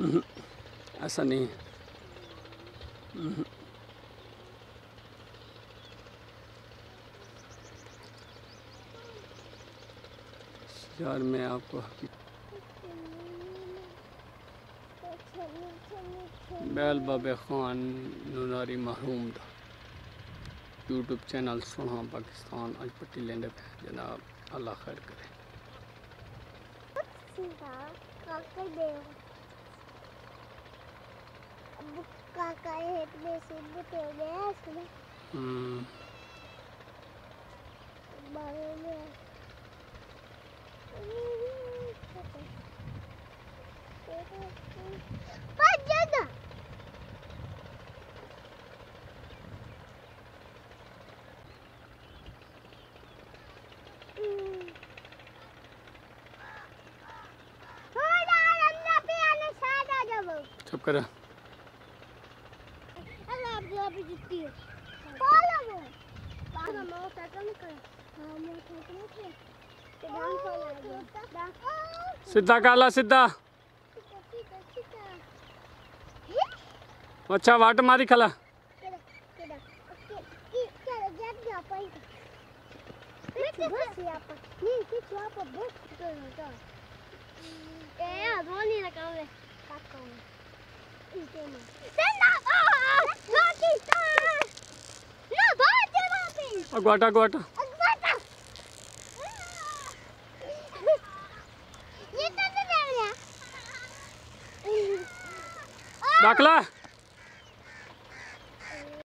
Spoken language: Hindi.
ऐसा नहीं है। यार मैं आपको बैल बाबे खान नुनारी महरूम दा यूट्यूब चैनल सुना पाकिस्तान अज पट्टी लेंदे पे जनाब, अल्लाह खैर करे। चुप कर। सीधा काला सीधा। अच्छा वाट मारी खला। गोटा गोटा दाखला।